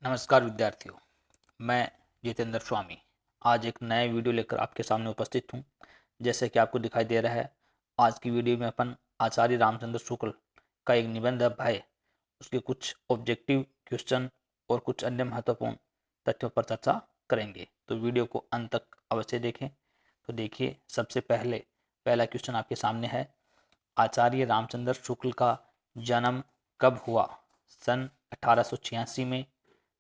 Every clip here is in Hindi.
नमस्कार विद्यार्थियों, मैं जितेंद्र स्वामी आज एक नए वीडियो लेकर आपके सामने उपस्थित हूँ। जैसे कि आपको दिखाई दे रहा है, आज की वीडियो में अपन आचार्य रामचंद्र शुक्ल का एक निबंध है भय, उसके कुछ ऑब्जेक्टिव क्वेश्चन और कुछ अन्य महत्वपूर्ण तथ्यों पर चर्चा करेंगे। तो वीडियो को अंत तक अवश्य देखें। तो देखिए, सबसे पहले पहला क्वेश्चन आपके सामने है, आचार्य रामचंद्र शुक्ल का जन्म कब हुआ? सन 1886 में,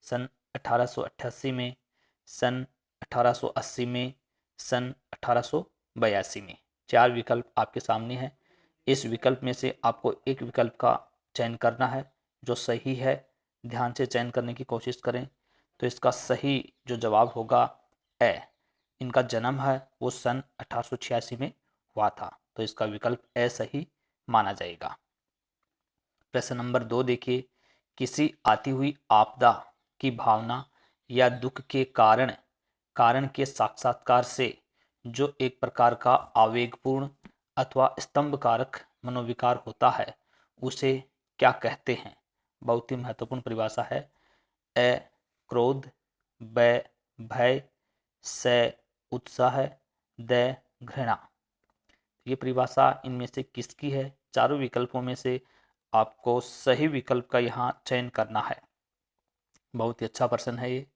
सन 1888 में, सन 1880 में, सन 1882 में। चार विकल्प आपके सामने हैं। इस विकल्प में से आपको एक विकल्प का चयन करना है जो सही है। ध्यान से चयन करने की कोशिश करें। तो इसका सही जो जवाब होगा ए। इनका जन्म है वो सन 1886 में हुआ था, तो इसका विकल्प ए सही माना जाएगा। प्रश्न नंबर 2 देखिए, किसी आती हुई आपदा की भावना या दुख के कारण के साक्षात्कार से जो एक प्रकार का आवेगपूर्ण अथवा स्तंभकारक मनोविकार होता है उसे क्या कहते हैं? बहुत ही महत्वपूर्ण परिभाषा है। ए क्रोध, ब भय, स उत्साह, द घृणा। ये परिभाषा इनमें से किसकी है? चारों विकल्पों में से आपको सही विकल्प का यहाँ चयन करना है। बहुत ही अच्छा प्रश्न है ये।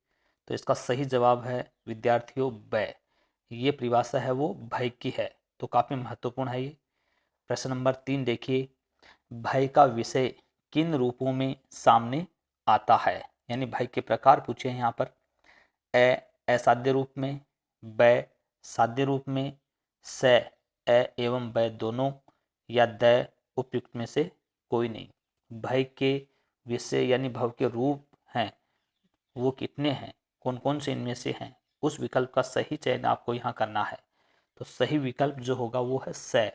तो इसका सही जवाब है विद्यार्थियों ब। ये परिभाषा है वो भय की है, तो काफी महत्वपूर्ण है ये। प्रश्न नंबर 3 देखिए, भय का विषय किन रूपों में सामने आता है? यानी भय के प्रकार पूछे हैं यहाँ पर। ए असाध्य रूप में, ब साध्य रूप में, स ए एवं ब दोनों, या द उपयुक्त में से कोई नहीं। भय के विषय यानी भव के रूप हैं वो कितने हैं, कौन कौन से इनमें से हैं, उस विकल्प का सही चयन आपको यहाँ करना है। तो सही विकल्प जो होगा वो है स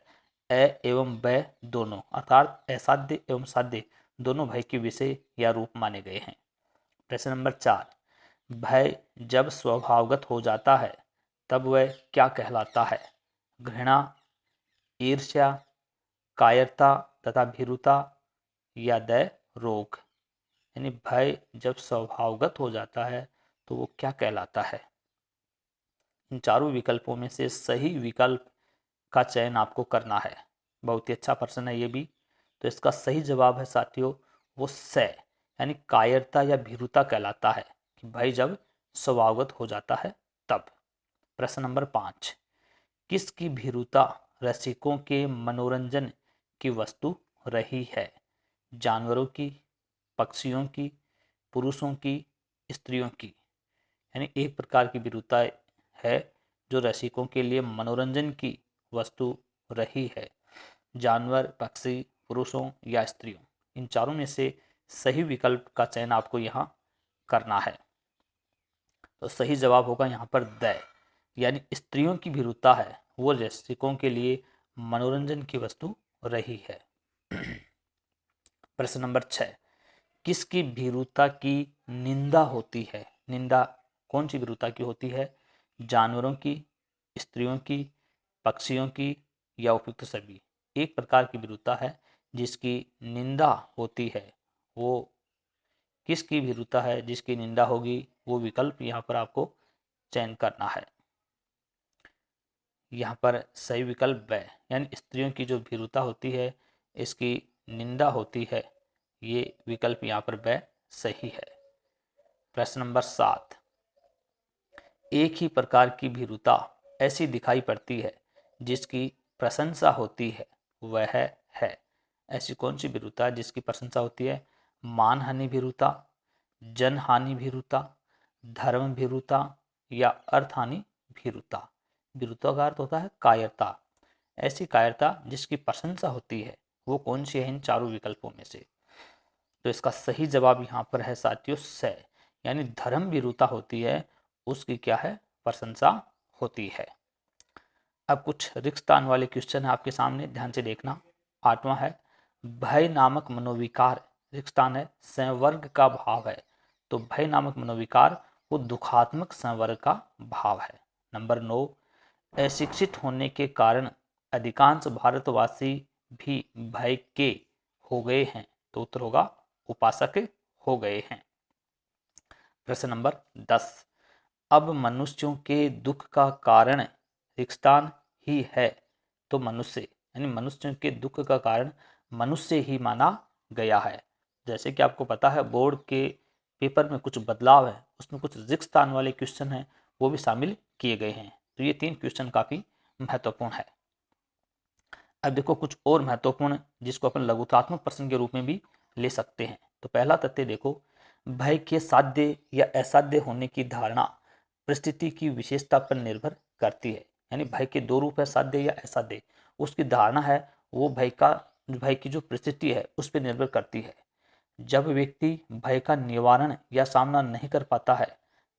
ए एवं ब दोनों, अर्थात असाध्य एवं साध्य दोनों भय के विषय या रूप माने गए हैं। प्रश्न नंबर 4, भय जब स्वभावगत हो जाता है तब वह क्या कहलाता है? घृणा, ईर्ष्या, कायरता तथा भीरुता, या द रोग। यानी भय जब स्वभावगत हो जाता है तो वो क्या कहलाता है? इन चारों विकल्पों में से सही विकल्प का चयन आपको करना है। बहुत ही अच्छा प्रश्न है ये भी। तो इसका सही जवाब है साथियों वो स यानी कायरता या भीरुता कहलाता है, कि भय जब स्वभावगत हो जाता है तब। प्रश्न नंबर 5, किसकी भीरुता रसिकों के मनोरंजन की वस्तु रही है? जानवरों की, पक्षियों की, पुरुषों की, स्त्रियों की। यानी एक प्रकार की भीरुता है जो रसिकों के लिए मनोरंजन की वस्तु रही है। जानवर, पक्षी, पुरुषों या स्त्रियों, इन चारों में से सही विकल्प का चयन आपको यहाँ करना है। तो सही जवाब होगा यहाँ पर द, यानी स्त्रियों की भीरुता है वो रसिकों के लिए मनोरंजन की वस्तु रही है। प्रश्न नंबर 6, किसकी भीरुता की निंदा होती है? निंदा कौन सी भीरुता की होती है? जानवरों की, स्त्रियों की, पक्षियों की, या उपयुक्त सभी। एक प्रकार की भीरुता है जिसकी निंदा होती है, वो किसकी भीरुता है जिसकी निंदा होगी? वो विकल्प यहाँ पर आपको चयन करना है। यहाँ पर सही विकल्प ब, यानी स्त्रियों की जो भीरुता होती है इसकी निंदा होती है, ये विकल्प यहाँ पर ब सही है। प्रश्न नंबर 7, एक ही प्रकार की भीरुता ऐसी दिखाई पड़ती है जिसकी प्रशंसा होती है, वह है। ऐसी कौन सी भीरुता है जिसकी प्रशंसा होती है? मानहानि भीरुता, जनहानि भीरुता, धर्म भीरुता, या अर्थहानि भीरुता। भीरुता का अर्थ होता है कायरता। ऐसी कायरता जिसकी प्रशंसा होती है वो कौन सी है इन चारों विकल्पों में से? तो इसका सही जवाब यहाँ पर है साथियों स, यानी धर्म भीरुता होती है उसकी क्या है? प्रशंसा होती है। अब कुछ रिक्त स्थान वाले क्वेश्चन है आपके सामने, ध्यान से देखना। 8वां है, भय नामक मनोविकार रिक्त स्थान है संवर्ग का भाव है। तो भय नामक मनोविकार वो दुखात्मक संवर्ग का भाव है। नंबर 9, अशिक्षित होने के कारण अधिकांश भारतवासी भी भय के हो गए हैं। तो उत्तर होगा उपासक हो गए हैं। प्रश्न नंबर 10, अब मनुष्यों के दुख का कारण रिक्तस्थान ही है तो मनुष्य, यानी मनुष्यों के दुख का कारण मनुष्य ही माना गया है। जैसे कि आपको पता है बोर्ड के पेपर में कुछ बदलाव है, उसमें कुछ रिक्त स्थान वाले क्वेश्चन हैं वो भी शामिल किए गए हैं। तो ये 3 क्वेश्चन काफी महत्वपूर्ण है। अब देखो कुछ और महत्वपूर्ण जिसको अपन लघुतात्मक प्रश्न के रूप में भी ले सकते हैं। तो पहला तथ्य देखो, भय के साध्य या असाध्य होने की धारणा परिस्थिति की विशेषता पर निर्भर करती है। यानी भय के 2 रूप है, साध्य या असाध्य। उसकी धारणा है वो भय की जो परिस्थिति है उस पर निर्भर करती है। जब व्यक्ति भय का निवारण या सामना नहीं कर पाता है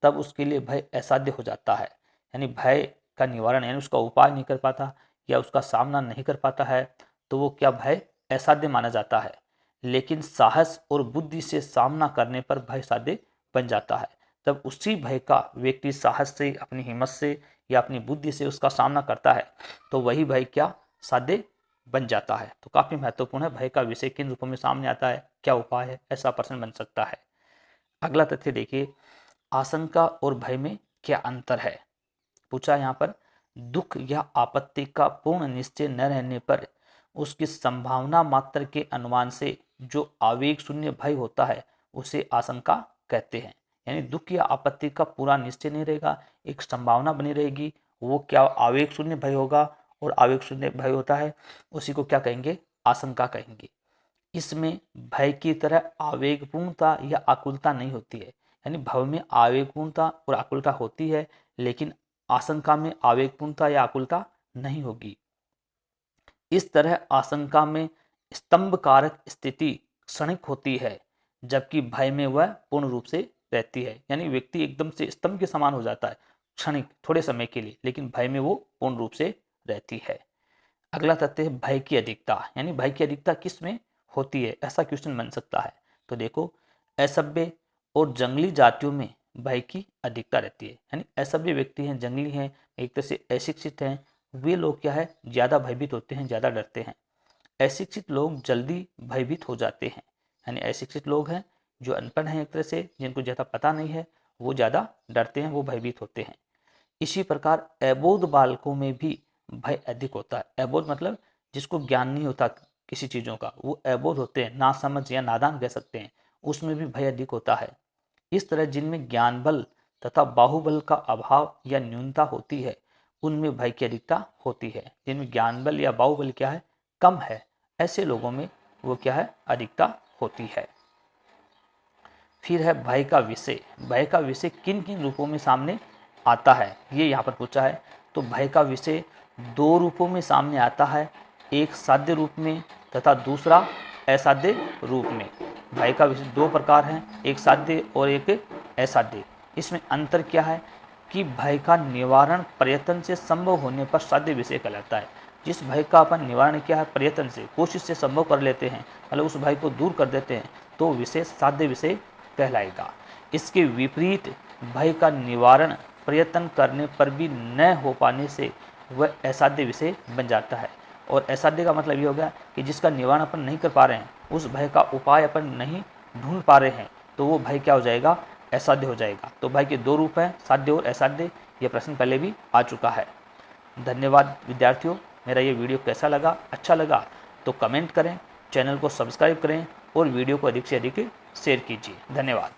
तब उसके लिए भय असाध्य हो जाता है। यानी भय का निवारण यानी उसका उपाय नहीं कर पाता या उसका सामना नहीं कर पाता है तो वो क्या भय असाध्य माना जाता है। लेकिन साहस और बुद्धि से सामना करने पर भय साध्य बन जाता है। तब उसी भय का व्यक्ति साहस से, अपनी हिम्मत से या अपनी बुद्धि से उसका सामना करता है तो वही भय क्या साध्य बन जाता है। तो काफी महत्वपूर्ण है, भय का विषय किन रूपों में सामने आता है, क्या उपाय है, ऐसा प्रश्न बन सकता है। अगला तथ्य देखिए, आशंका और भय में क्या अंतर है। पूछा यहाँ पर, दुख या आपत्ति का पूर्ण निश्चय न रहने पर उसकी संभावना मात्र के अनुमान से जो आवेग शून्य भय होता है उसे आशंका कहते हैं। यानी दुख या आपत्ति का पूरा निश्चय नहीं रहेगा, एक संभावना बनी रहेगी, वो क्या आवेग शून्य भय होगा, और आवेग शून्य भय होता है उसी को क्या कहेंगे, आशंका कहेंगे। इसमें भय की तरह आवेगपूर्णता या आकुलता नहीं होती है। यानी भय में आवेगपूर्णता और आकुलता होती है लेकिन आशंका में आवेगपूर्णता या आकुलता नहीं होगी। इस तरह आशंका में स्तंभ कारक स्थिति क्षणिक होती है जबकि भय में वह पूर्ण रूप से रहती है। यानी व्यक्ति एकदम से स्तंभ के समान हो जाता है क्षणिक थोड़े समय के लिए, लेकिन भय में वो पूर्ण रूप से रहती है। अगला तथ्य है भय की अधिकता। यानी भय की अधिकता किस में होती है, ऐसा क्वेश्चन बन सकता है। तो देखो, असभ्य और जंगली जातियों में भय की अधिकता रहती है। यानी असभ्य व्यक्ति हैं, जंगली हैं, एक तरह से अशिक्षित हैं, वे लोग क्या है ज्यादा भयभीत होते हैं, ज्यादा डरते हैं। अशिक्षित लोग जल्दी भयभीत हो जाते हैं। यानी अशिक्षित लोग हैं जो अनपढ़ हैं, एक तरह से जिनको ज्यादा पता नहीं है, वो ज्यादा डरते हैं, वो भयभीत होते हैं। इसी प्रकार अबोध बालकों में भी भय अधिक होता है। अबोध मतलब जिसको ज्ञान नहीं होता किसी चीजों का, वो अबोध होते हैं, नासमझ या नादान कह सकते हैं, उसमें भी भय अधिक होता है। इस तरह जिनमें ज्ञान बल तथा बाहुबल का अभाव या न्यूनता होती है उनमें भय की अधिकता होती है। जिनमें ज्ञान बल या बाहुबल क्या है, कम है, ऐसे लोगों में वो क्या है, अधिकता होती है। फिर है भय का विषय। भय का विषय किन किन रूपों में सामने आता है, ये यहाँ पर पूछा है। तो भय का विषय 2 रूपों में सामने आता है, एक साध्य रूप में तथा दूसरा असाध्य रूप में। भय का विषय 2 प्रकार हैं, एक साध्य और एक असाध्य। इसमें अंतर क्या है कि भय का निवारण प्रयत्न से संभव होने पर साध्य विषय कहलाता है। जिस भय का अपन निवारण क्या है, प्रयत्न से, कोशिश से संभव कर लेते हैं, मतलब उस भय को दूर कर देते हैं, तो विषय साध्य विषय कहलाएगा। इसके विपरीत भय का निवारण प्रयत्न करने पर भी न हो पाने से वह असाध्य विषय बन जाता है। और असाध्य का मतलब ये हो गया कि जिसका निवारण अपन नहीं कर पा रहे हैं, उस भय का उपाय अपन नहीं ढूंढ पा रहे हैं, तो वो भय क्या हो जाएगा, असाध्य हो जाएगा। तो भय के 2 रूप हैं, साध्य और असाध्य। ये प्रश्न पहले भी आ चुका है। धन्यवाद विद्यार्थियों। मेरा ये वीडियो कैसा लगा, अच्छा लगा तो कमेंट करें, चैनल को सब्सक्राइब करें और वीडियो को अधिक से अधिक शेयर कीजिए। धन्यवाद।